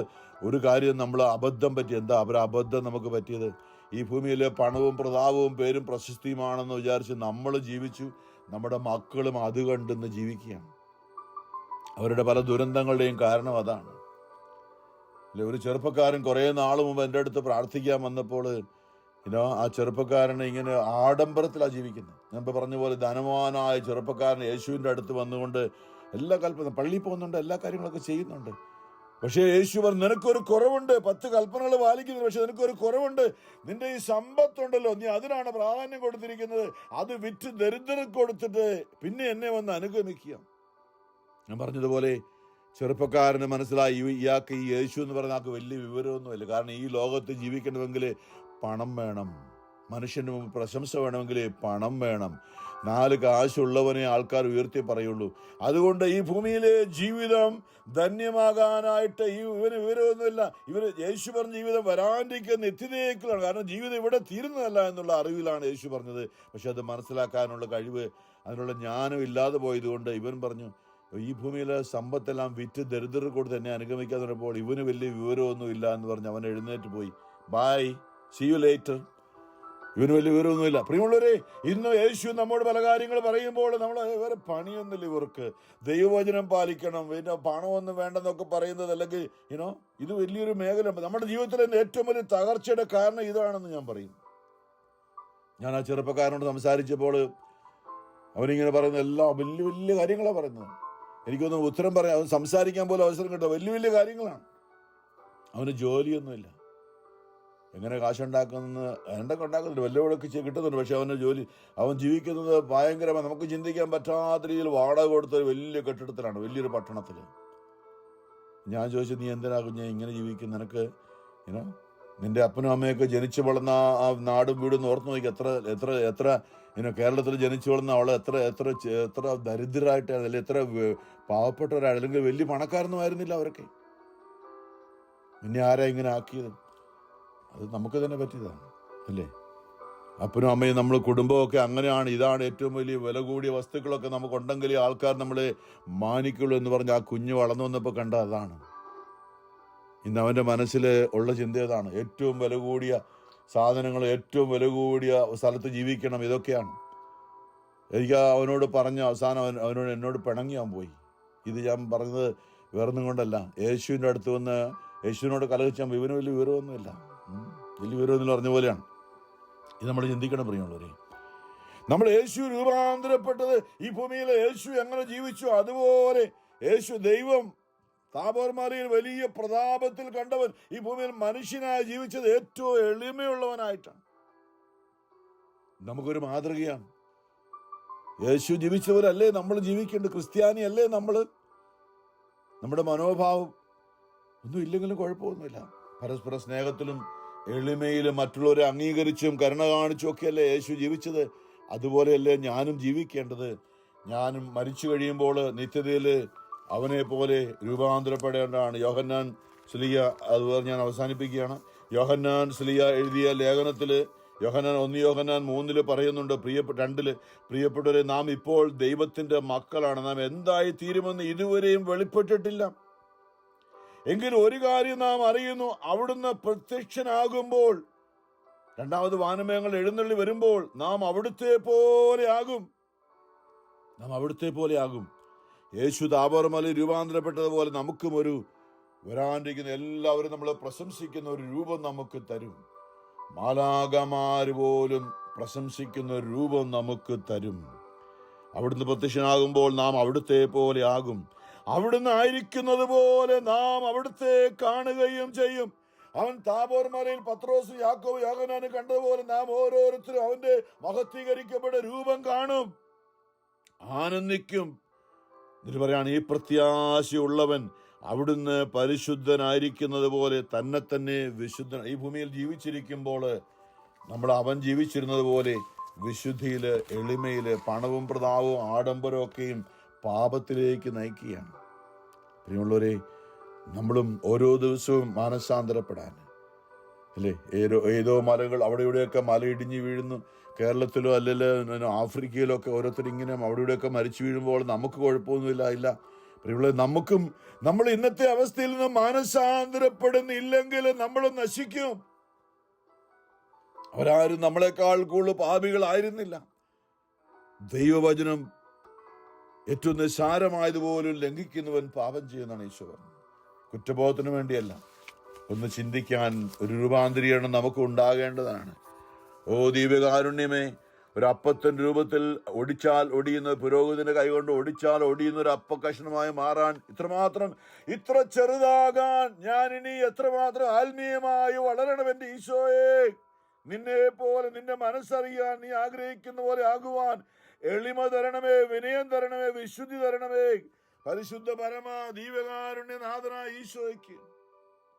ഒരു കാര്യം, നമ്മൾ അബദ്ധം പറ്റി, എന്താ അബദ്ധം നമുക്ക് പറ്റിയത്? ഈ ഭൂമിയിലെ പണവും പ്രതാപവും പേരും പ്രശസ്തിയുമാണെന്ന് വിചാരിച്ച് നമ്മൾ ജീവിച്ചു. നമ്മുടെ മക്കളും അത് കണ്ടെന്ന് ജീവിക്കുകയാണ്. അവരുടെ പല ദുരന്തങ്ങളുടെയും കാരണം അതാണ്. അല്ലെ, ഒരു ചെറുപ്പക്കാരൻ കുറേ നാൾ മുമ്പ് എൻ്റെ അടുത്ത് പ്രാർത്ഥിക്കാൻ വന്നപ്പോൾ ആ ചെറുപ്പക്കാരനെ ഇങ്ങനെ ആഡംബരത്തിലാണ് ജീവിക്കുന്നത്. ഞാൻ ഇപ്പോൾ പറഞ്ഞ പോലെ ധനവാനായ ചെറുപ്പക്കാരൻ യേശുവിൻ്റെ അടുത്ത് വന്നുകൊണ്ട് എല്ലാ കൽപ്പന, പള്ളിയിൽ പോകുന്നുണ്ട്, എല്ലാ കാര്യങ്ങളൊക്കെ ചെയ്യുന്നുണ്ട്. പക്ഷേ യേശു പറഞ്ഞു, നിനക്കൊരു കുറവുണ്ട്, 10 കൽപ്പനകൾ പാലിക്കുന്നു, പക്ഷെ നിനക്കൊരു കുറവുണ്ട്. നിന്റെ ഈ സമ്പത്തുണ്ടല്ലോ, നീ അതിനാണ് പ്രാധാന്യം കൊടുത്തിരിക്കുന്നത്. അത് വിറ്റ് ദരിദ്രർക്ക് കൊടുത്തിട്ട് പിന്നെ എന്നെ വന്ന് അനുഗമിക്കുക. ഞാൻ പറഞ്ഞതുപോലെ ചെറുപ്പക്കാരന് മനസ്സിലായി ഇയാൾക്ക് ഈ യേശു എന്ന് പറഞ്ഞ ആൾക്ക് വലിയ വിവരമൊന്നുമില്ല. കാരണം ഈ ലോകത്ത് ജീവിക്കണമെങ്കിൽ പണം വേണം, മനുഷ്യന് മുമ്പ് പ്രശംസ വേണമെങ്കിൽ പണം വേണം. 4 കാശുള്ളവനെ ആൾക്കാർ ഉയർത്തി പറയുള്ളൂ. അതുകൊണ്ട് ഈ ഭൂമിയിലെ ജീവിതം ധന്യമാകാനായിട്ട് ഇവന് വിവരമൊന്നുമില്ല. യേശു പറഞ്ഞ ജീവിതം വരാണ്ടിരിക്കുന്ന നിത്യതയേക്കുള്ളതാണ്. കാരണം ജീവിതം ഇവിടെ തീരുന്നതല്ല എന്നുള്ള അറിവിലാണ് യേശു പറഞ്ഞത്. പക്ഷെ അത് മനസ്സിലാക്കാനുള്ള കഴിവ്, അതിനുള്ള ജ്ഞാനം ഇല്ലാതെ പോയതുകൊണ്ട് ഇവൻ പറഞ്ഞു, ഈ ഭൂമിയിലെ സമ്പത്തെല്ലാം വിറ്റ് ദരിദ്രർ കൂടെ തന്നെ അനുഗമിക്കാൻ തുടങ്ങിയപ്പോൾ ഇവന് വലിയ വിവരമൊന്നും ഇല്ല എന്ന് പറഞ്ഞ് അവൻ എഴുന്നേറ്റ് പോയി. Bye, see you later. ഇവന് വലിയ വിവരമൊന്നുമില്ല. പ്രിയമുള്ളവരെ, ഇന്ന് യേശു നമ്മോട് പല കാര്യങ്ങൾ പറയുമ്പോൾ നമ്മൾ വേറെ പണിയൊന്നുമില്ല. ഇവർക്ക് ദൈവവചനം പാലിക്കണം, പിന്നെ പണമൊന്നും വേണ്ടെന്നൊക്കെ പറയുന്നത്, അല്ലെങ്കിൽ ഇത് വലിയൊരു മേഖല. നമ്മുടെ ജീവിതത്തിലെ ഏറ്റവും വലിയ തകർച്ചയുടെ കാരണം ഇതാണെന്ന് ഞാൻ പറയും. ഞാൻ ആ ചെറുപ്പക്കാരനോട് സംസാരിച്ചപ്പോൾ അവനിങ്ങനെ പറയുന്ന എല്ലാം വലിയ വലിയ കാര്യങ്ങളാണ് പറയുന്നത്. എനിക്കൊന്നും ഉത്തരം പറയാം, അവൻ സംസാരിക്കാൻ പോലും അവസരം കിട്ടുക വലിയ വലിയ കാര്യങ്ങളാണ്. അവന് ജോലിയൊന്നുമില്ല. എങ്ങനെ കാശുണ്ടാക്കുന്നത് എന്തൊക്കെ ഉണ്ടാക്കുന്നുണ്ട്, വല്ലവടൊക്കെ കിട്ടുന്നുണ്ട്. പക്ഷെ അവൻ ജീവിക്കുന്നത് ഭയങ്കരമായി നമുക്ക് ചിന്തിക്കാൻ പറ്റാത്ത രീതിയിൽ വാടക കൊടുത്തൊരു വലിയ കെട്ടിടത്തിലാണ്, വലിയൊരു പട്ടണത്തിൽ. ഞാൻ ചോദിച്ചു, നീ എന്തിനാ കുഞ്ഞെ ഇങ്ങനെ ജീവിക്കും? നിനക്ക് നിന്റെ അപ്പനും അമ്മയൊക്കെ ജനിച്ചു വളർന്ന ആ നാടും വീടും ഓർത്ത് നോക്കി. എത്ര കേരളത്തിൽ ജനിച്ചു വളർന്ന അവളെ എത്ര ദരിദ്രരായിട്ടാണ്, അല്ലെങ്കിൽ എത്ര പാവപ്പെട്ടവരാണ്, അല്ലെങ്കിൽ വലിയ പണക്കാരൊന്നും ആയിരുന്നില്ല അവരൊക്കെ. പിന്നെ ആരാ ഇങ്ങനെ ആക്കിയത്? അത് നമുക്ക് തന്നെ പറ്റിയതാണ്, അല്ലേ? അപ്പനും അമ്മയും നമ്മൾ കുടുംബമൊക്കെ അങ്ങനെയാണ്. ഇതാണ് ഏറ്റവും വലിയ വില കൂടിയ വസ്തുക്കളൊക്കെ നമുക്കുണ്ടെങ്കിൽ ആൾക്കാർ നമ്മളെ മാനിക്കുള്ളൂ എന്ന് പറഞ്ഞ് ആ കുഞ്ഞ് വളർന്നു വന്നപ്പോൾ കണ്ട അതാണ്. ഇന്ന് അവൻ്റെ മനസ്സിൽ ഉള്ള ചിന്ത അതാണ്. ഏറ്റവും വില കൂടിയ സാധനങ്ങൾ, ഏറ്റവും വില കൂടിയ സ്ഥലത്ത് ജീവിക്കണം, ഇതൊക്കെയാണ്. എനിക്ക് അവനോട് പറഞ്ഞ അവസാനം എന്നോട് പിണങ്ങിയാൻ പോയി. ഇത് ഞാൻ പറഞ്ഞത് വേറൊന്നും കൊണ്ടല്ല. യേശുവിൻ്റെ അടുത്ത് വന്ന് യേശുവിനോട് കലഹിച്ചാൽ ഇവന് വലിയ വിവരമൊന്നുമില്ല, വലിയ വിവരമൊന്നും പറഞ്ഞ പോലെയാണ്. ഇത് നമ്മൾ ചിന്തിക്കണം പ്രിയമുള്ളവരെ. നമ്മൾ യേശു രൂപാന്തരപ്പെട്ടത് ഈ ഭൂമിയിൽ യേശു എങ്ങനെ ജീവിച്ചു അതുപോലെ യേശു ദൈവം താബോർ മലയിൽ വലിയ പ്രതാപത്തിൽ കണ്ടവൻ ഈ ഭൂമിയിൽ മനുഷ്യനായി ജീവിച്ചത് ഏറ്റവും എളിമയുള്ളവനായിട്ടാണ്. നമുക്കൊരു മാതൃകയാണ്. യേശു ജീവിച്ചവരല്ലേ നമ്മൾ ജീവിക്കേണ്ടത്? ക്രിസ്ത്യാനി അല്ലേ നമ്മൾ? നമ്മുടെ മനോഭാവം ഒന്നും ഇല്ലെങ്കിലും കുഴപ്പമൊന്നുമില്ല. പരസ്പര സ്നേഹത്തിലും എളിമയിലും മറ്റുള്ളവരെ അംഗീകരിച്ചും കരുണ കാണിച്ചും ഒക്കെയല്ലേ യേശു ജീവിച്ചത്. അതുപോലെയല്ലേ ഞാനും ജീവിക്കേണ്ടത്. ഞാനും മരിച്ചു കഴിയുമ്പോൾ നിത്യതയിൽ അവനെ പോലെ രൂപാന്തരപ്പെടേണ്ടതാണ്. യോഹന്നാൻ സ്ലീഹ, അതുപോലെ ഞാൻ അവസാനിപ്പിക്കുകയാണ്. യോഹന്നാൻ സ്ലീഹ എഴുതിയ ലേഖനത്തിൽ യോഹന്നാൻ 1 യോഹന്നാൻ 3 പറയുന്നുണ്ട്, 2 പ്രിയപ്പെട്ടവരെ, നാം ഇപ്പോൾ ദൈവത്തിന്റെ മക്കളാണ്. നാം എന്തായി തീരുമെന്ന് ഇതുവരെയും വെളിപ്പെട്ടിട്ടില്ല. എങ്കിലും ഒരു കാര്യം നാം അറിയുന്നു, അവിടുന്ന് പ്രത്യക്ഷനാകുമ്പോൾ, രണ്ടാമത് വാനമേഘങ്ങൾ എഴുന്നള്ളി വരുമ്പോൾ നാം അവിടുത്തെ പോലെ ആകും. യേശു താബോർ മലയിൽ രൂപാന്തരപ്പെട്ടതുപോലെ നമുക്കും ഒരു വരാണ്ടിരിക്കുന്ന എല്ലാവരും നമ്മളെ പ്രശംസിക്കുന്ന ഒരു രൂപം നമുക്ക് തരും. മാലാഖമാര് പോലും പ്രശംസിക്കുന്ന ഒരു രൂപം നമുക്ക് തരും. അവിടുന്ന് പ്രത്യക്ഷനാകുമ്പോൾ നാം അവിടുത്തെ പോലെ ആകും. അവിടുന്ന് ആയിരിക്കുന്നത് പോലെ നാം അവിടുത്തെ കാണുകയും ചെയ്യും. അവൻ താബോർ മലയിൽ പത്രോസ്, യാക്കോബ്, യോഹന്നാനെ കണ്ടതുപോലെ നാം ഓരോരുത്തരും അവന്റെ മഹത്വീകരിക്കപ്പെട്ട രൂപം കാണും, ആനന്ദിക്കും. എന്നിട്ട് പറയാണ്, ഈ പ്രത്യാശയുള്ളവൻ അവിടുന്ന് പരിശുദ്ധനായിരിക്കുന്നത് പോലെ തന്നെ വിശുദ്ധൻ. ഈ ഭൂമിയിൽ ജീവിച്ചിരിക്കുമ്പോൾ നമ്മൾ അവൻ ജീവിച്ചിരുന്നത് പോലെ വിശുദ്ധിയിൽ, എളിമയിൽ, പണവും പ്രതാപവും ആഡംബരവും ഒക്കെയും പാപത്തിലേക്ക് നയിക്കുകയാണ്. പ്രിയമുള്ളവരെ, നമ്മളും ഓരോ ദിവസവും മാനസാന്തരപ്പെടാൻ, അല്ലേ? ഏതോ മലകൾ അവിടെ ഇവിടെയൊക്കെ മല ഇടിഞ്ഞു വീഴുന്നു. കേരളത്തിലോ അല്ലെങ്കിൽ ആഫ്രിക്കയിലോ ഒക്കെ ഓരോരുത്തർ ഇങ്ങനെ അവിടെ ഇവിടെയൊക്കെ മരിച്ചു വീഴുമ്പോൾ നമുക്ക് കുഴപ്പമൊന്നുമില്ല. പ്രിയമുള്ളവരെ, നമ്മൾ ഇന്നത്തെ അവസ്ഥയിൽ നിന്ന് മാനസാന്തരപ്പെടുന്നില്ലെങ്കിൽ നമ്മൾ നശിക്കും. അവരാരും നമ്മളെക്കാൾ കൂടുതൽ പാപികളായിരുന്നില്ല. ദൈവവചനം ഏറ്റവും നിസ്സാരമായതുപോലും ലംഘിക്കുന്നവൻ പാപം ചെയ്യുന്നതാണ് ഈശോ പറഞ്ഞത്. കുറ്റബോധത്തിന് വേണ്ടിയല്ല, ഒന്ന് ചിന്തിക്കാൻ ഒരു രൂപാന്തരീകരണം നമുക്ക് ഉണ്ടാകേണ്ടതാണ്. ഓ ദിവ്യകാരുണ്യമേ, ഒരു അപ്പത്തിന്റെ രൂപത്തിൽ ഒടിച്ചാൽ ഒടിയുന്ന പുരോഹിതന്റെ കൈകൊണ്ട് ഒടിച്ചാൽ ഒടിയുന്ന ഒരു അപ്പക്കഷ്ണമായി മാറാൻ ഇത്ര ചെറുതാകാൻ ഞാൻ ഇനി എത്രമാത്രം ആത്മീയമായി വളരണം എന്റെ ഈശോയെ. നിന്നെ പോലെ, നിന്റെ മനസ്സറിയാൻ നീ ആഗ്രഹിക്കുന്ന പോലെ ആകുവാൻ എളിമ തരണമേ, വിനയം തരണമേ, വിശുദ്ധി തരണമേ. പരിശുദ്ധ പരമ ദീവകാരുണ്യനാഥനായ ഈശോയ്ക്ക്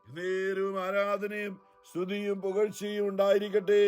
നേരവും ആരാധനയും സ്തുതിയും പുകഴ്ചയും ഉണ്ടായിരിക്കട്ടെ.